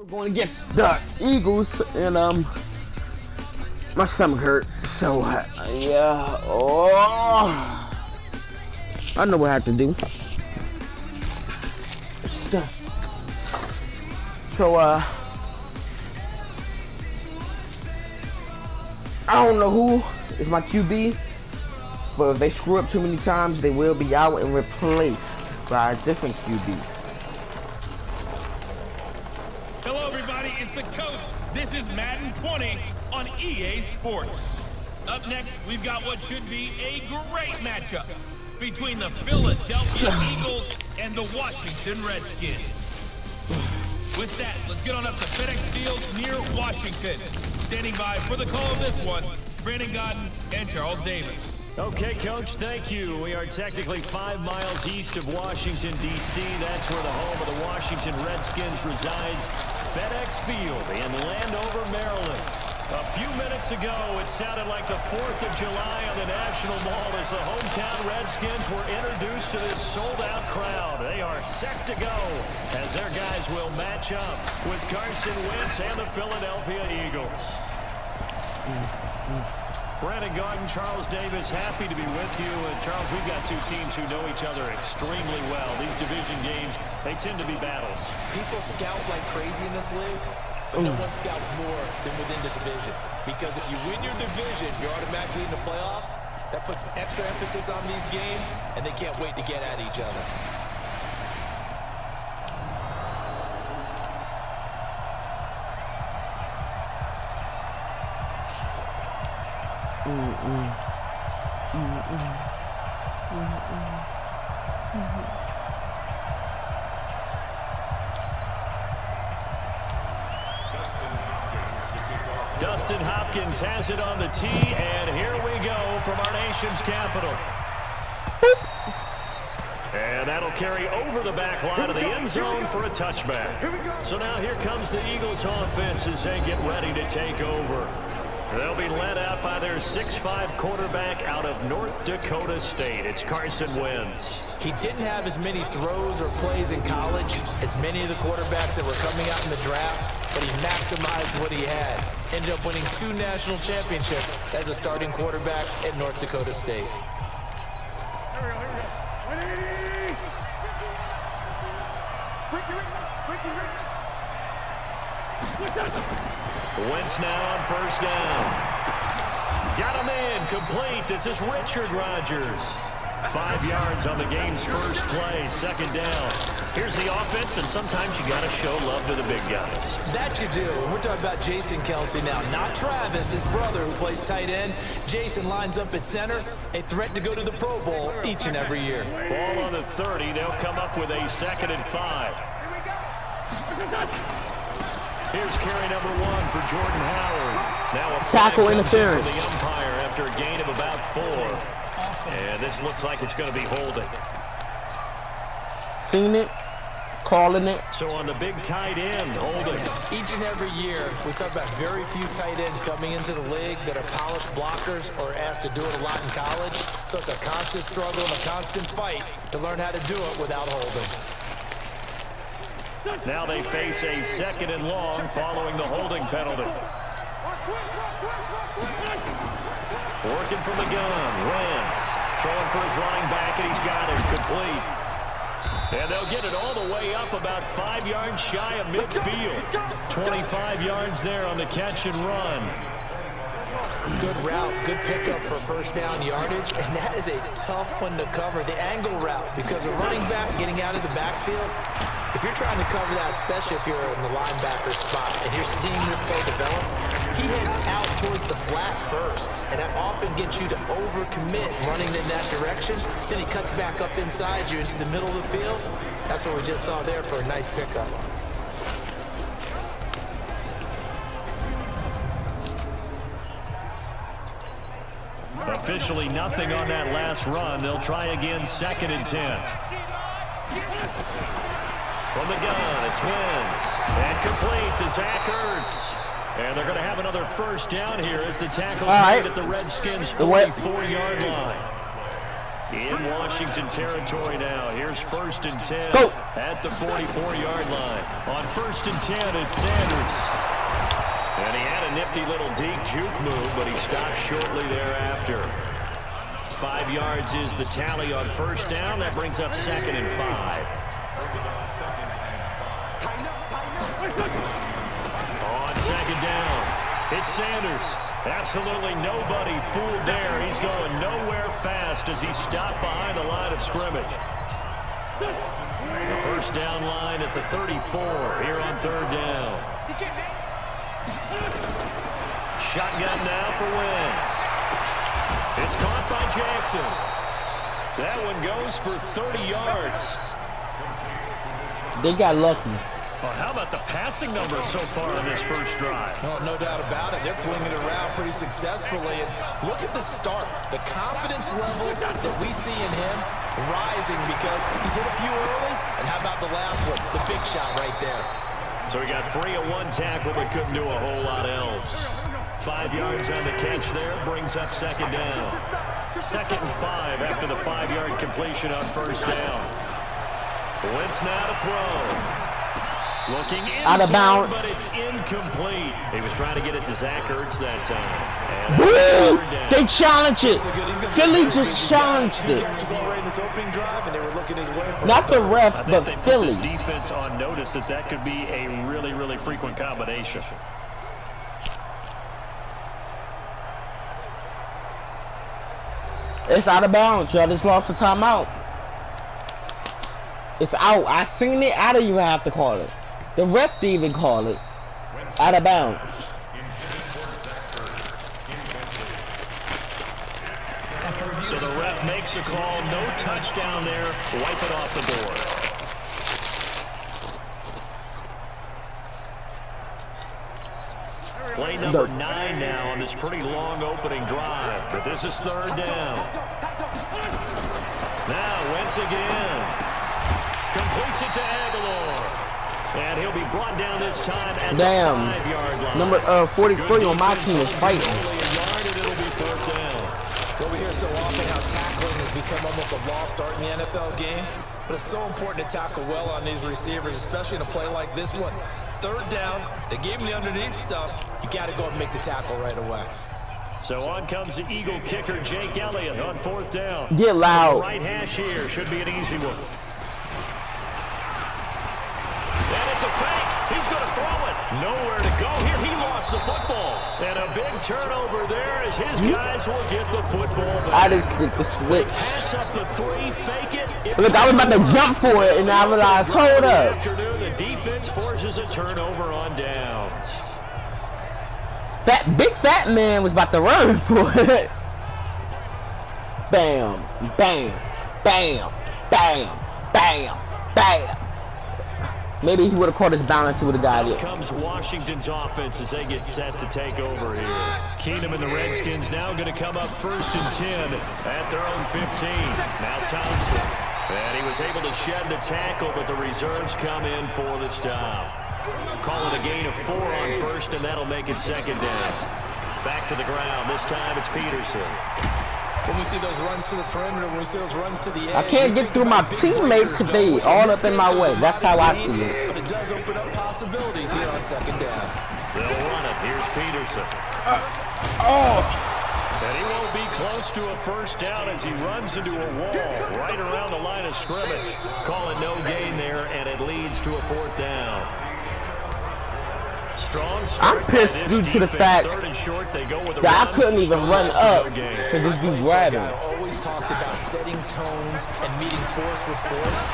We're going against the Eagles, and my stomach hurt. So yeah, I know what I have to do. So I don't know who is my QB, but if they screw up too many times, they will be out and replaced by a different QB. Hello everybody, it's the coach. This is Madden 20 on EA Sports. Up next, we've got what should be a great matchup between the Philadelphia Eagles and the Washington Redskins. With that, let's get on up to FedEx Field near Washington. Standing by for the call of this one, Brandon Godden and Charles Davis. Okay, Coach, thank you. We are technically 5 miles east of Washington, D.C. That's where the home of the Washington Redskins resides, FedEx Field in Landover, Maryland. A few minutes ago, it sounded like the 4th of July on the National Mall as the hometown Redskins were introduced to this sold-out crowd. They are set to go as their guys will match up with Carson Wentz and the Philadelphia Eagles. Brandon Godden, Charles Davis, happy to be with you. Charles, we've got two teams who know each other extremely well. These division games, they tend to be battles. People scout like crazy in this league, but no one scouts more than within the division. Because if you win your division, you're automatically in the playoffs. That puts extra emphasis on these games, and they can't wait to get at each other. Dustin Hopkins has it on the tee, and here we go from our nation's capital. And that'll carry over the back line of the end zone for a touchback. So now here comes the Eagles offense as they get ready to take over. They'll be led out by their 6'5" quarterback out of North Dakota State. It's Carson Wentz. He didn't have as many throws or plays in college as many of the quarterbacks that were coming out in the draft, but he maximized what he had. Ended up winning 2 national championships as a starting quarterback at North Dakota State. Wentz now on first down. Got him in, complete. This is Richard Rodgers. 5 yards on the game's first play, second down. Here's the offense, and sometimes you got to show love to the big guys. That you do. We're talking about Jason Kelsey now, not Travis, his brother, who plays tight end. Jason lines up at center, a threat to go to the Pro Bowl each and every year. Ball on the 30. They'll come up with a 2nd and 5. Here's carry number 1 for Jordan Howard. Now a tackle interference from the umpire after a gain of about 4. And this looks like it's going to be holding. Seen it, calling it. So on the big tight end, holding. Each and every year, we talk about very few tight ends coming into the league that are polished blockers or asked to do it a lot in college. So it's a constant struggle and a constant fight to learn how to do it without holding. Now they face a 2nd and long following the holding penalty. Working from the gun, Wentz throwing for his running back, and he's got it complete. And they'll get it all the way up about 5 yards shy of midfield. 25 yards there on the catch and run. Good route, good pickup for first down yardage, and that is a tough one to cover, the angle route, because a running back getting out of the backfield, if you're trying to cover that, especially if you're in the linebacker spot and you're seeing this play develop, he heads out towards the flat first, and that often gets you to overcommit running in that direction. Then he cuts back up inside you into the middle of the field. That's what we just saw there for a nice pickup. Officially nothing on that last run. They'll try again, 2nd and 10. From the gun, it's Wentz. And complete to Zach Ertz. And they're going to have another first down here as the tackle's made at the Redskins' 44-yard line. In Washington territory now. Here's 1st and 10 Go. at the 44-yard line. On 1st and 10, it's Sanders. And he had a nifty little deep juke move, but he stopped shortly thereafter. 5 yards is the tally on 1st down. That brings up 2nd and 5. On 2nd down, it's Sanders. Absolutely nobody fooled there. He's going nowhere fast as he stopped behind the line of scrimmage. The 1st down line at the 34 here on 3rd down. Shotgun now for Wentz. It's caught by Jackson. That one goes for 30 yards. They got lucky. Well, how about the passing numbers so far on this first drive? Well, no doubt about it. They're flinging it around pretty successfully. And look at the start. The confidence level that we see in him rising because he's hit a few early. And how about the last one? The big shot right there. So he got 3 on 1 tackle, but couldn't do a whole lot else. 5 yards on the catch there, brings up 2nd down. 2nd and 5 after the 5-yard completion on 1st down. Wentz now to throw. Looking Out of bounds, but it's incomplete. He was trying to get it to Zach Ertz that time. Woo! They challenged it. Philly just challenged it. Not the ref, but they Philly. put this defense on notice that could be a really, really frequent combination. It's out of bounds. Y'all just lost the timeout. It's out. I seen it. I don't even have to call it. The ref didn't even call it. Out of bounds. So the ref makes a call. No touchdown there. Wipe it off the board. Play number 9 now on this pretty long opening drive. But this is 3rd down. Now Wentz again. Completes it to Aguilar. And he'll be brought down this time at the 5-yard line. Number 43 on my team is fighting. It'll be 4th down. Well, we hear so often how tackling has become almost a lost art in the NFL game. But it's so important to tackle well on these receivers, especially in a play like this one. 3rd down, they gave him the underneath stuff. You got to go and make the tackle right away. So on comes the Eagle kicker, Jake Elliott, on 4th down. Get loud. Right hash here should be an easy one. And it's a fake. He's going to throw it. Nowhere to go here. He lost the football. And a big turnover there as his guys will get the football back. I just did the switch. Pass up the 3, fake it. Look, I was about to jump for it, and I realized, hold up. Afternoon, the defense forces a turnover on downs. Big fat man was about to run for it. Bam, bam, bam, bam, bam, bam. Maybe he would have caught his balance. He would have got it. Comes Washington's offense as they get set to take over here. Keenum and the Redskins now going to come up 1st and 10 at their own 15. Now Thompson. And he was able to shed the tackle, but the reserves come in for the stop. Call it a gain of 4 on 1st, and that'll make it 2nd down. Back to the ground. This time it's Peterson. When we see those runs to the perimeter, when we see those runs to the edge, I can't get through my teammates if they all up in my way. That's how I see it. But it does open up possibilities here on 2nd down. They'll run it. Here's Peterson. And he won't be close to a 1st down as he runs into a wall right around the line of scrimmage. Calling no gain there, and it leads to a 4th down. Strong start. I'm pissed due to the fact that I couldn't even run up because this dude grabbing. Always talked about setting tones and meeting force with force.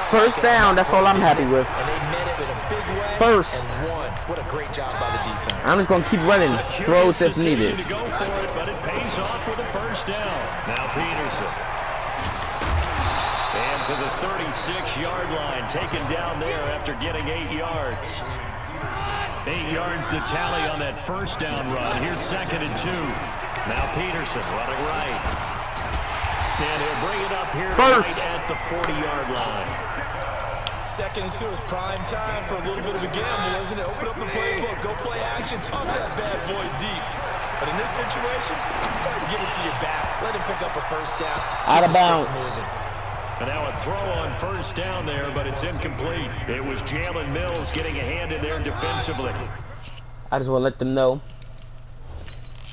1st down, that's all I'm happy with. And they met it in a big way. 1st. And won. What a great job by the defense. I'm just gonna keep running throws if needed. To go for it, but it pays off with a 1st down. Now Peterson. And to the 36-yard line, taken down there after getting 8 yards. 8 yards the tally on that 1st down run. Here's 2nd and 2. Now Peterson running right. And he'll bring it up here right at the 40-yard line. 2nd and 2 is prime time for a little bit of a gamble, isn't it? Open up the playbook, go play action, toss that bad boy deep. But in this situation, go ahead and give it to your back. Let him pick up a first down. Out of bounds. And now a throw on first down there, but it's incomplete. It was Jalen Mills getting a hand in there defensively. I just want to let them know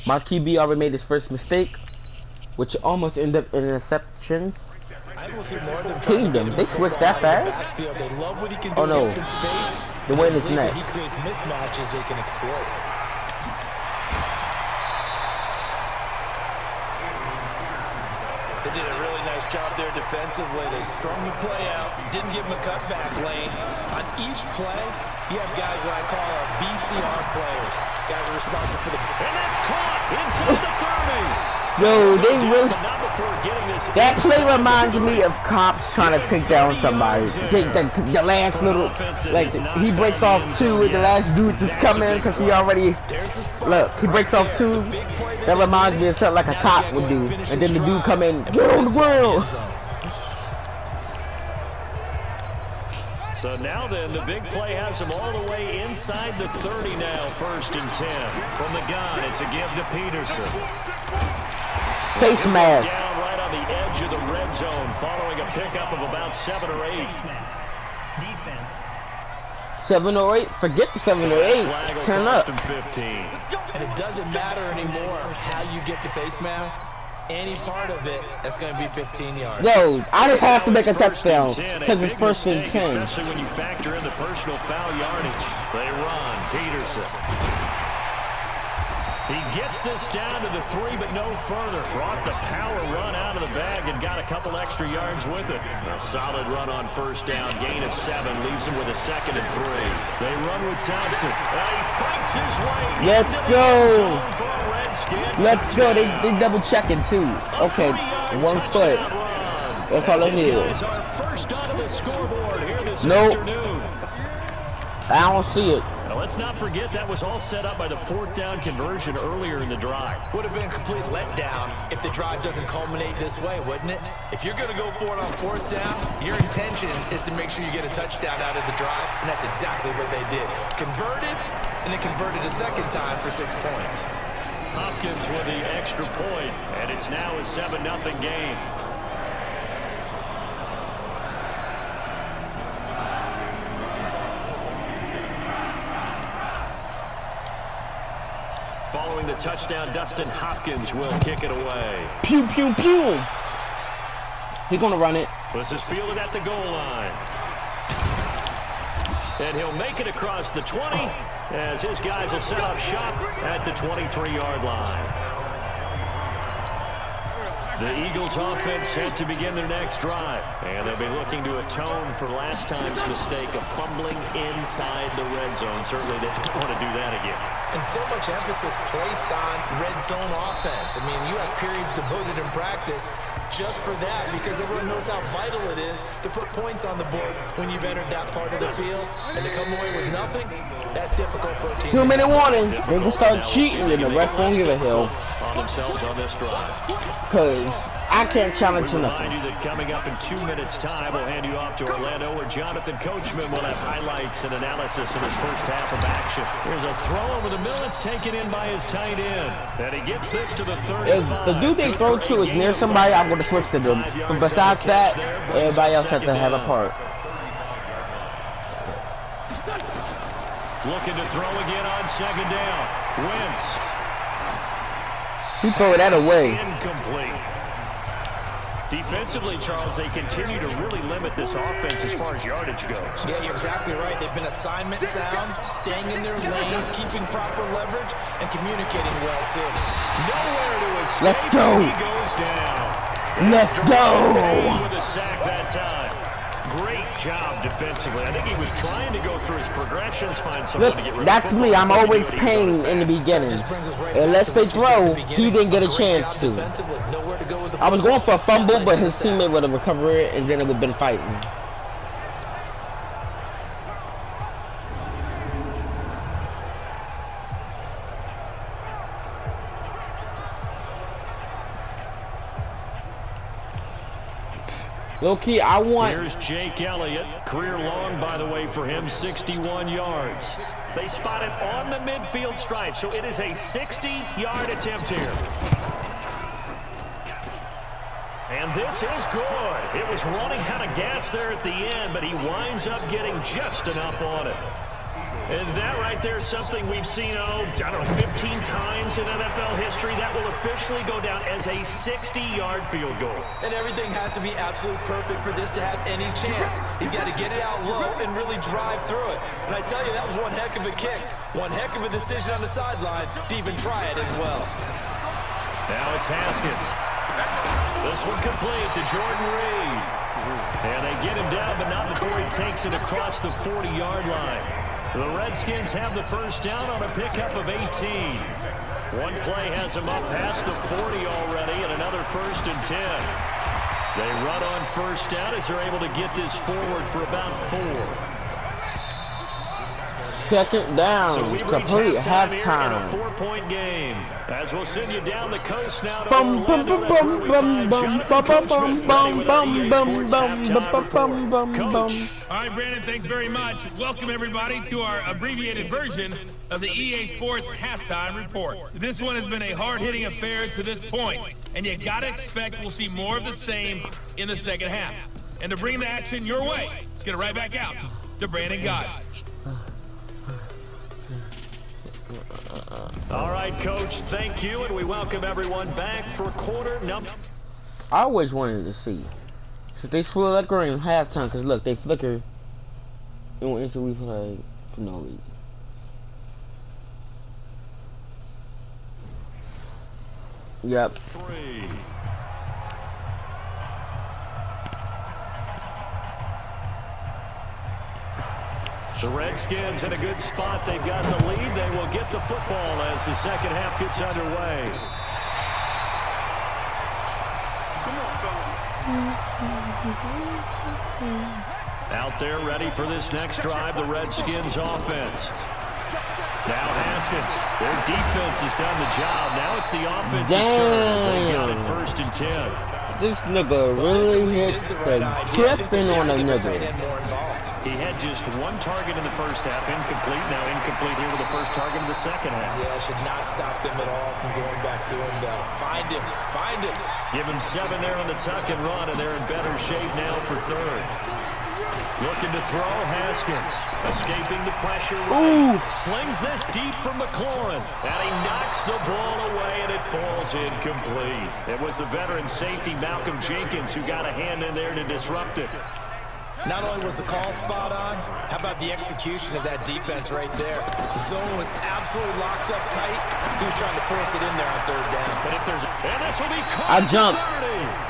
my QB already made his first mistake, which almost ended up in an interception. I will see more of them Kingdom, they switched that fast? They love what he can do Oh no, in space. the win is next. He creates mismatches they can exploit. They did a really nice job there defensively. They strung the play out, didn't give him a cutback lane. On each play, you have guys what I call our BCR players. Guys are responsible for the... And that's caught inside the 30. Yo, they really... That play reminds me of cops trying to take down somebody. Take the last little... Like, he breaks off two and the last dude just come in because he already... Look, he breaks off two. That reminds me of something like a cop would do. And then the dude come in, get on the ground. So now then, the big play has him all the way inside the 30 now, 1st and 10. From the gun, it's a give to Peterson. Face mask. Down right on the edge of the red zone, following a pickup of about 7 or 8. Defense. 7 or 8? Forget the 7 or 8. Turn up. 15. And it doesn't matter anymore how you get the face mask. Any part of it, that's going to be 15 yards. Yo, I just have to make a touchdown because it's 1st and 10. Especially when you factor in the personal foul yardage. They run. Peterson. He gets this down to the 3, but no further. Brought the power run out of the bag and got a couple extra yards with it. A solid run on 1st down. Gain of 7. Leaves him with a 2nd and 3. They run with Thompson. And he fights his way. Let's go. Let's go. They double checking too. Okay, 1 foot. That's all it is. Nope. I don't see it. Now let's not forget that was all set up by the 4th down conversion earlier in the drive. Would have been a complete letdown if the drive doesn't culminate this way, wouldn't it? If you're going to go for it on 4th down, your intention is to make sure you get a touchdown out of the drive, and that's exactly what they did. Converted, and then converted a 2nd time for 6 points. Hopkins with the extra point, and it's now a 7-0 game. Following the touchdown, Dustin Hopkins will kick it away. Pew, pew, pew. He's going to run it. This is fielded at the goal line. And he'll make it across the 20 as his guys will set up shop at the 23-yard line. The Eagles offense set to begin their next drive. And they'll be looking to atone for last time's mistake of fumbling inside the red zone. Certainly they don't want to do that again. And so much emphasis placed on red zone offense. I mean, you have periods devoted in practice just for that because everyone knows how vital it is to put points on the board when you've entered that part of the field. And to come away with nothing, that's difficult for a team. 2-minute warning. They can start cheating and the ref won't give a hell. On themselves on this drive. Because I can't challenge We nothing. remind you that coming up in 2 minutes' time, we'll hand you off to Orlando, where Jonathan Coachman will have highlights and analysis in his first half of action. Here's a throw over the middle. It's taken in by his tight end. And he gets this to the 35. If the dude they throw to is near somebody, I'm going to switch to them. But besides that, everybody else has to have a part. Looking to throw again on 2nd down. Wentz. He throw that away. Incomplete. Defensively, Charles, they continue to really limit this offense as far as yardage goes. Yeah, you're exactly right. They've been assignment sound, staying in their lanes, keeping proper leverage, and communicating well, too. Nowhere to escape. Let's go. He goes down. Let's go. With a sack that time. Great job defensively. I think he was trying to go through his progressions, find someone Look, to get rid of. that's me. I'm always paying in the beginning. Unless they throw, he didn't get a chance to. I was going for a fumble, but his teammate would have recovered it, and then it would have been fighting. Low-key, I want... Here's Jake Elliott. Career long, by the way, for him, 61 yards. They spot it on the midfield stripe, so it is a 60-yard attempt here. And this is good. It was running out of gas there at the end, but he winds up getting just enough on it. And that right there is something we've seen, I don't know, 15 times in NFL history. That will officially go down as a 60-yard field goal. And everything has to be absolutely perfect for this to have any chance. He's got to get it out low and really drive through it. And I tell you, that was one heck of a kick. One heck of a decision on the sideline to even try it as well. Now it's Haskins. This one complete to Jordan Reed. And they get him down, but not before he takes it across the 40-yard line. The Redskins have the first down on a pickup of 18. One play has them up past the 40 already, and another 1st and 10. They run on first down as they're able to get this forward for about 4. Second down, so we've complete halftime. In a 4-point game. As we'll send you down the coast now to Bum bum bum bum bum bum bum bum bum bum bum. All right, Brandon, thanks very much. Welcome, everybody, to our abbreviated version of the EA Sports Halftime Report. This one has been a hard-hitting affair to this point, and you gotta expect we'll see more of the same in the second half. And to bring the action your way, let's get it right back out to Brandon Gott. All right, Coach, thank you, and we welcome everyone back for quarter number. I always wanted to see. So they flicker in halftime, because look, they flicker and will instant replay for no reason. Yep. 3. The Redskins in a good spot. They've got the lead. They will get the football as the second half gets underway. Out there ready for this next drive, the Redskins offense. Now Haskins. Their defense has done the job. Now it's the offense's turn as they got it 1st and 10. This nigga really hits the tripping on a nigga. He had just one target in the first half, incomplete. Now incomplete here with the first target of the second half. Yeah, should not stop them at all from going back to him, though. Find him. Give him 7 there on the tuck and run, and they're in better shape now for 3rd. Looking to throw, Haskins. Escaping the pressure. Right. Slings this deep from McLaurin. And he knocks the ball away, and it falls incomplete. It was the veteran safety, Malcolm Jenkins, who got a hand in there to disrupt it. Not only was the call spot on, how about the execution of that defense right there? The zone was absolutely locked up tight. He was trying to force it in there on 3rd down. But if there's, and this will be I jumped.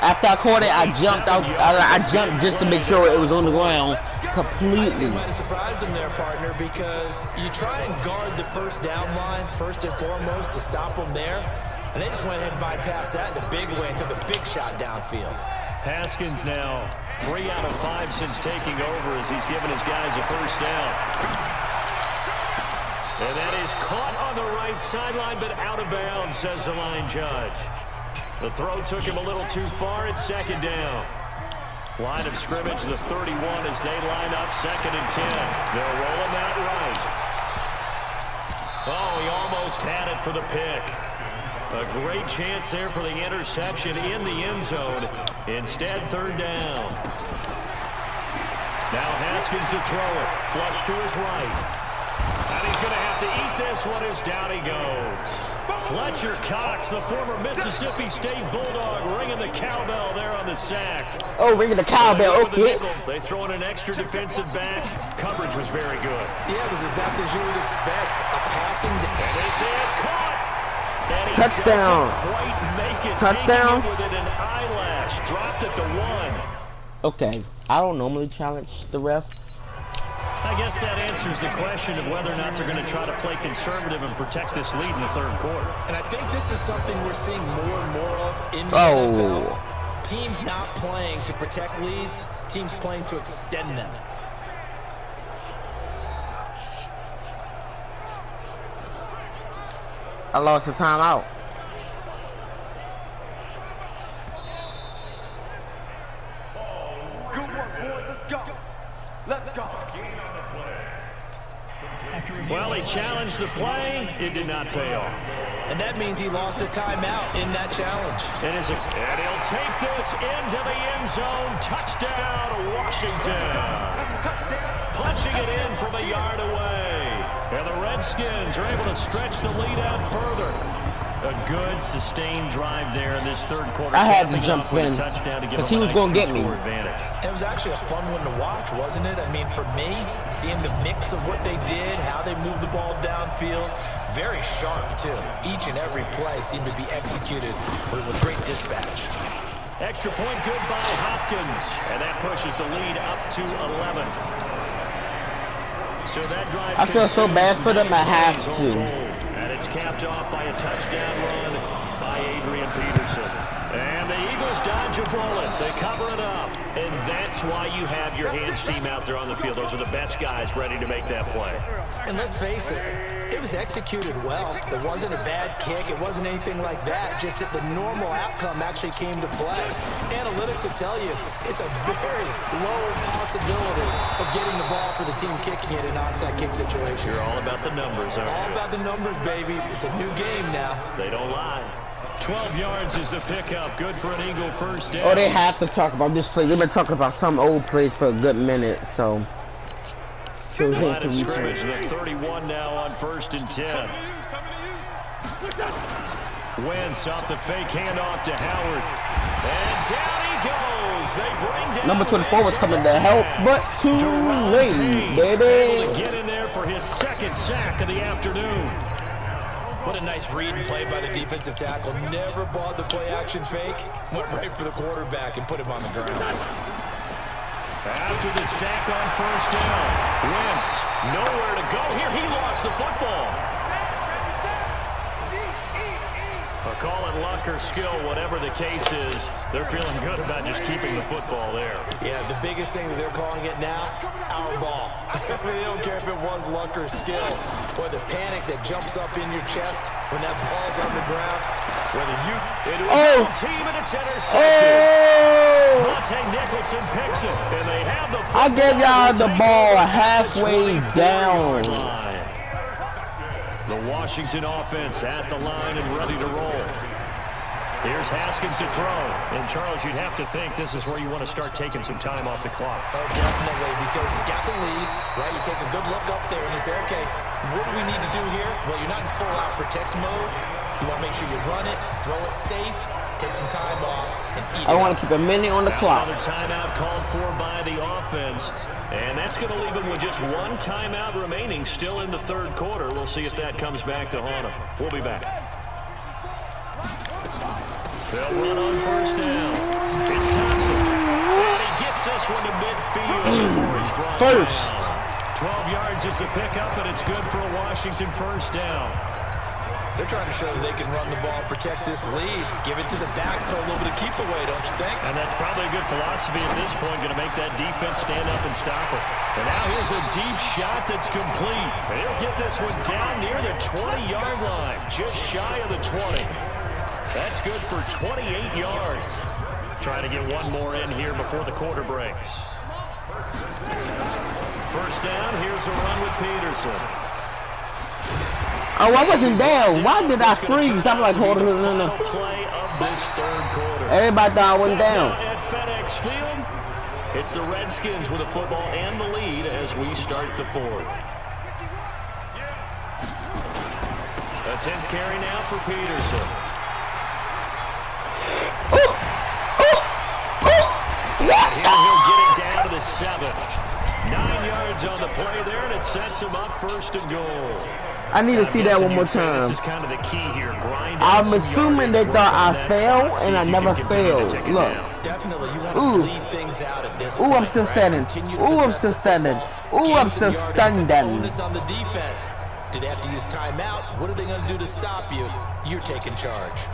After I caught it, I jumped out. I jumped just to make sure it was on the ground completely. I think it might have surprised him there, partner, because you try and guard the first down line first and foremost to stop them there. And they just went ahead and bypassed that in a big way and took a big shot downfield. Haskins now 3 out of 5 since taking over as he's given his guys a first down. And that is caught on the right sideline, but out of bounds, says the line judge. The throw took him a little too far. It's 2nd down. Line of scrimmage, the 31 as they line up 2nd and 10. They'll roll him out right. Oh, he almost had it for the pick. A great chance there for the interception in the end zone. Instead, 3rd down. Now Haskins to throw it. Flush to his right. And he's going to have to eat this one as down he goes. Fletcher Cox, the former Mississippi State Bulldog, ringing the cowbell there on the sack. Oh, ringing the cowbell, okay. They throw in an extra defensive back. Coverage was very good. Yeah, it was exactly as you would expect. A passing. And this is caught. And he touchdown. doesn't quite make it. Touchdown. Taking it within an eyelash. Dropped it to 1. Okay, I don't normally challenge the ref. I guess that answers the question of whether or not they're going to try to play conservative and protect this lead in the 3rd quarter. And I think this is something we're seeing more and more of in the NFL. Teams not playing to protect leads, teams playing to extend them. I lost a timeout. Well, he challenged the play. It did not pay off. And that means he lost a timeout in that challenge. And he'll take this into the end zone. Touchdown, Washington. Punching it in from a yard away. And the Redskins are able to stretch the lead out further. A good, sustained drive there in this third quarter. I had to jump in because he was going to get me. It was actually a fun one to watch, wasn't it? I mean, for me, seeing the mix of what they did, how they moved the ball downfield, very sharp, too. Each and every play seemed to be executed with great dispatch. Extra point good by Hopkins, and that pushes the lead up to 11. So that drive I feel so bad for them, I have to. And it's capped off by a touchdown run by Adrian Peterson. And the Eagles dodge a bullet. They cover it up. And that's why you have your hands team out there on the field. Those are the best guys ready to make that play. And let's face it, it was executed well. There wasn't a bad kick. It wasn't anything like that. Just that the normal outcome actually came to play. Analytics will tell you it's a very low possibility of getting the ball for the team kicking it in an onside kick situation. You're all about the numbers, aren't you? All about the numbers, baby. It's a new game now. They don't lie. 12 yards is the pickup. Good for an Eagle first down. Oh, they have to talk about this play. They've been talking about some old plays for a good minute, so. Line of scrimmage, the 31 now on 1st and 10. Wentz off the fake handoff to Howard. And down he goes. They bring down number 24 was coming to help, but too late, baby. Able to get in there for his second sack of the afternoon. What a nice read and play by the defensive tackle. Never bought the play-action fake. Went right for the quarterback and put him on the ground. After the sack on 1st down, Wentz nowhere to go here. He lost the football. I'll call it luck or skill, whatever the case is. They're feeling good about just keeping the football there. Yeah, the biggest thing that they're calling it now, our ball. They don't care if it was luck or skill. Or the panic that jumps up in your chest when that ball's on the ground. Whether you... It was on team and it's intercepted. Monte Nicholson picks it, and they have the football. I gave y'all the ball halfway down. The Washington offense at the line and ready to roll. Here's Haskins to throw. And, Charles, you'd have to think this is where you want to start taking some time off the clock. Oh, definitely, because you got the lead, right? You take a good look up there and you say, okay, what do we need to do here? Well, you're not in full-out protect mode. You want to make sure you run it, throw it safe, take some time off, and eat it. I want to keep a minute on the clock. Another timeout called for by the offense. And that's going to leave them with just one timeout remaining still in the third quarter. We'll see if that comes back to haunt them. We'll be back. They'll run on 1st down. It's Thompson. And he gets this one to midfield before he's brought First. down. 12 yards is the pickup, and it's good for a Washington 1st down. They're trying to show that they can run the ball, protect this lead, give it to the backs, put a little bit of keep away, don't you think? And that's probably a good philosophy at this point, going to make that defense stand up and stop it. And now here's a deep shot that's complete. He'll get this one down near the 20-yard line, just shy of the 20. That's good for 28 yards. Trying to get one more in here before the quarter breaks. 1st down, here's a run with Peterson. Oh, I wasn't there. Why did I freeze? I'm like, hold on, no. Play of this third quarter. Everybody thought I went down. At FedEx Field, it's the Redskins with the football and the lead as we start the 4th. A 10th carry now for Peterson. Yes, Here he'll get it down to the 7. 9 yards on the play there, and it sets him up 1st and goal. I need to see that one more time. This is kind of the key here. I'm assuming they thought I failed, and I never failed. Look. Definitely, you want to lead things out at this point. Ooh, I'm still standing. Ooh, I'm still standing. Ooh, I'm still standing. Bonus on the defense. Do they have to use timeouts? What are they going to do to stop you? You're taking charge.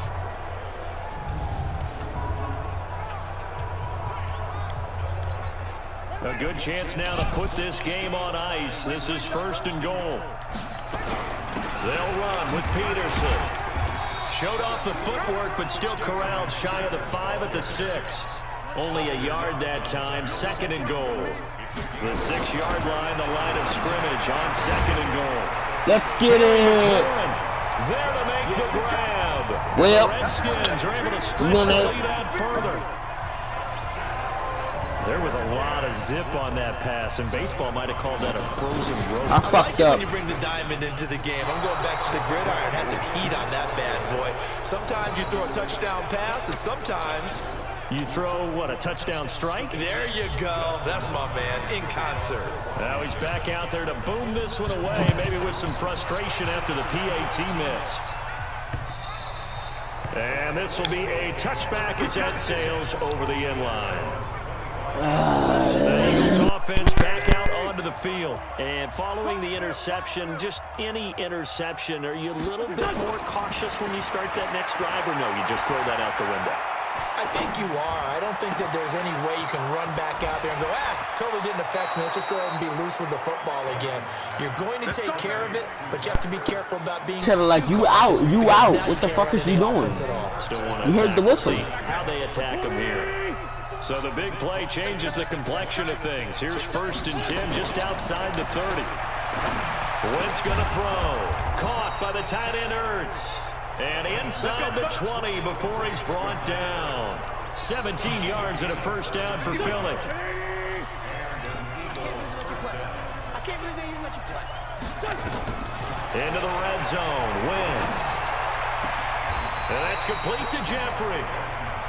A good chance now to put this game on ice. This is 1st and goal. They'll run with Peterson. Showed off the footwork, but still corralled shy of the 5 at the 6. Only a yard that time. 2nd and goal. The 6-yard line, the line of scrimmage on 2nd and goal. Let's get it. There to make the grab. Well, the Redskins are able to stretch the lead out further. There was a lot of zip on that pass, and baseball might have called that a frozen rope. I fucked up. When you bring the diamond into the game, I'm going back to the gridiron. Had some heat on that bad boy. Sometimes you throw a touchdown pass, and sometimes you throw, what, a touchdown strike? There you go. That's my man, in concert. Now he's back out there to boom this one away, maybe with some frustration after the PAT miss. And this will be a touchback as that sails over the end line. The Eagles offense back out onto the field. And following the interception, just any interception, are you a little bit more cautious when you start that next drive, or no, you just throw that out the window? I think you are. I don't think that there's any way you can run back out there and go, totally didn't affect me. Let's just go ahead and be loose with the football again. You're going to take care of it, but you have to be careful about being too like, you out. What the fuck is you doing? You heard the whistle. How they attack him here. So the big play changes the complexion of things. Here's 1st and 10 just outside the 30. Wentz going to throw. Caught by the tight end Ertz. And inside the 20 before he's brought down. 17 yards and a first down for Philly. Into the red zone. Wentz. And that's complete to Jeffrey.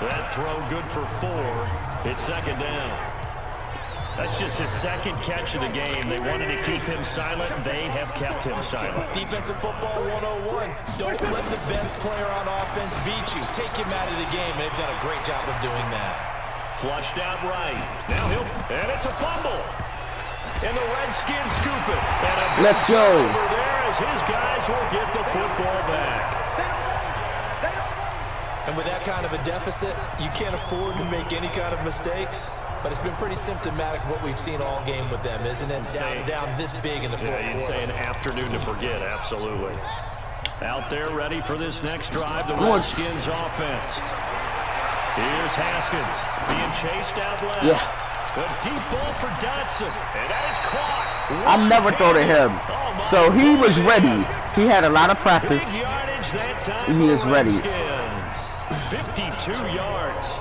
That throw good for 4. It's 2nd down. That's just his 2nd catch of the game. They wanted to keep him silent. They have kept him silent. Defensive football 101. Don't let the best player on offense beat you. Take him out of the game. They've done a great job of doing that. Flushed out right. Now and it's a fumble. And the Redskins scoop it. And let's go. Over there as his guys will get the football back. And with that kind of a deficit, you can't afford to make any kind of mistakes. But it's been pretty symptomatic of what we've seen all game with them, isn't it? Down this big in the fourth quarter. You'd say an afternoon to forget, absolutely. Out there ready for this next drive, the Redskins offense. Here's Haskins being chased out left. Yeah. A deep ball for Dotson, and that is caught. I never throw to him. So he was ready. He had a lot of practice. Big yardage that time. He is ready. 52 yards.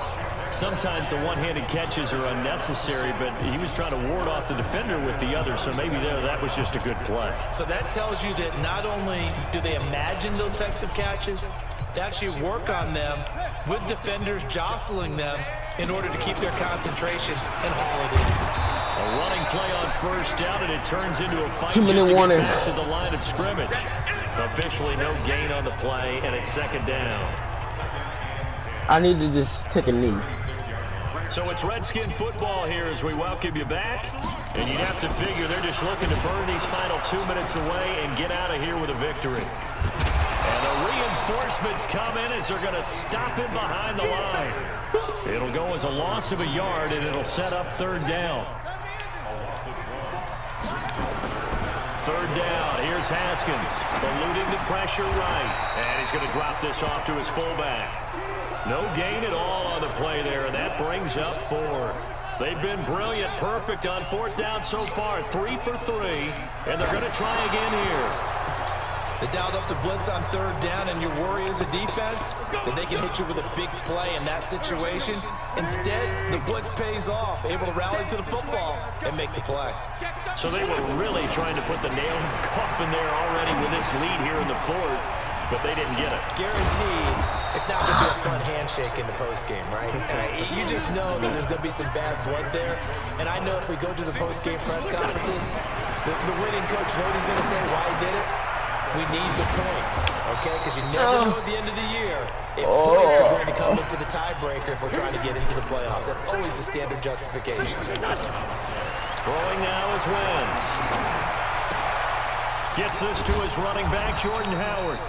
Sometimes the one-handed catches are unnecessary, but he was trying to ward off the defender with the other, so maybe that was just a good play. So that tells you that not only do they imagine those types of catches, they actually work on them with defenders jostling them in order to keep their concentration and haul it in. A running play on 1st down, and it turns into a fight 2-minute just to warning. get back to the line of scrimmage. Officially no gain on the play, and it's 2nd down. I need to just take a knee. So it's Redskin football here as we welcome you back. And you'd have to figure they're just looking to burn these final 2 minutes away and get out of here with a victory. And the reinforcements come in as they're going to stop him behind the line. It'll go as a loss of a yard, and it'll set up 3rd down. 3rd down. Here's Haskins, eluding the pressure right. And he's going to drop this off to his fullback. No gain at all on the play there, and that brings up 4th. They've been brilliant, perfect on 4th down so far, 3 for 3, and they're going to try again here. They dialed up the blitz on 3rd down, and your worry as a defense that they can hit you with a big play in that situation. Instead, the blitz pays off, able to rally to the football and make the play. So they were really trying to put the nail in the coffin there already with this lead here in the 4th, but they didn't get it. Guaranteed, it's not going to be a fun handshake in the postgame, right? You just know that there's going to be some bad blood there. And I know if we go to the postgame press conferences, the winning coach, you know what he's going to say, why he did it? We need the points, okay? Because you never know at the end of the year if points are going to come into the tiebreaker if we're trying to get into the playoffs. That's always the standard justification. Throwing now is Wentz. Gets this to his running back, Jordan Howard.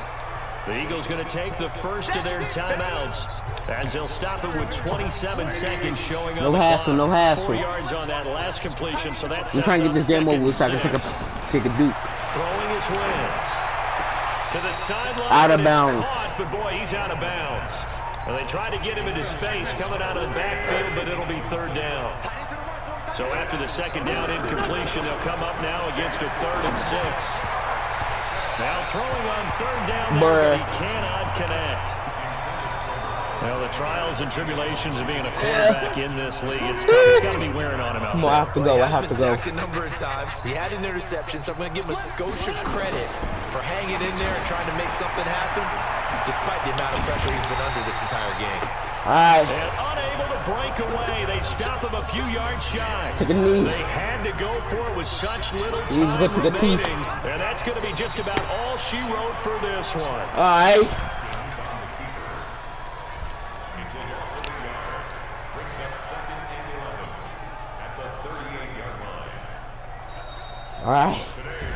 The Eagles going to take the first of their timeouts as they'll stop it with 27 seconds showing up. No hassle, no hassle. 4 yards on that last completion, so that's I'm trying to get this game over with so I can take a duke. Throwing his Wentz to the sideline. Out of bounds. Caught, but boy, he's out of bounds. Well, they tried to get him into space coming out of the backfield, but it'll be 3rd down. So after the second down incompletion, they'll come up now against a 3rd and 6. Now throwing on 3rd down there, but he cannot connect. Well, the trials and tribulations of being a quarterback in this league, it's tough. It's got to be wearing on him out there. I have to go. I have to go. He's been sacked a number of times. He had an interception, so I'm going to give him a Scotia credit for hanging in there and trying to make something happen, despite the amount of pressure he's been under this entire game. All right. And unable to break away. They stop him a few yards shy. Take a knee. They had to go for it with such little He's time good to the teeth. remaining. And that's going to be just about all she wrote for this one. All right. All right.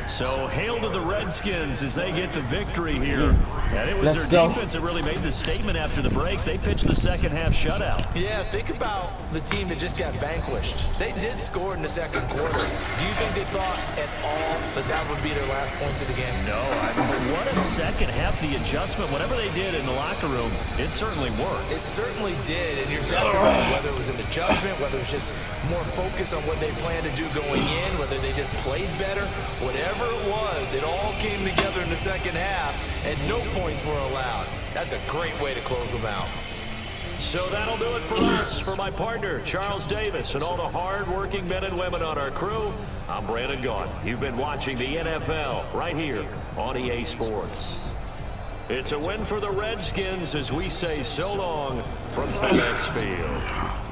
So hail to the Redskins as they get the victory here. And it was Let's their go. defense that really made the statement after the break. They pitched the second half shutout. Yeah, think about the team that just got vanquished. They did score in the second quarter. Do you think they thought at all that that would be their last points of the game? No, but what a second half. The adjustment, whatever they did in the locker room, it certainly worked. It certainly did, and you're exactly right. Whether it was an adjustment, whether it was just more focus on what they planned to do going in, whether they just played better, whatever it was, it all came together in the second half, and no points were allowed. That's a great way to close them out. So that'll do it for us. For my partner, Charles Davis, and all the hard-working men and women on our crew, I'm Brandon Gaudin. You've been watching the NFL right here on EA Sports. It's a win for the Redskins as we say so long from FedEx Field.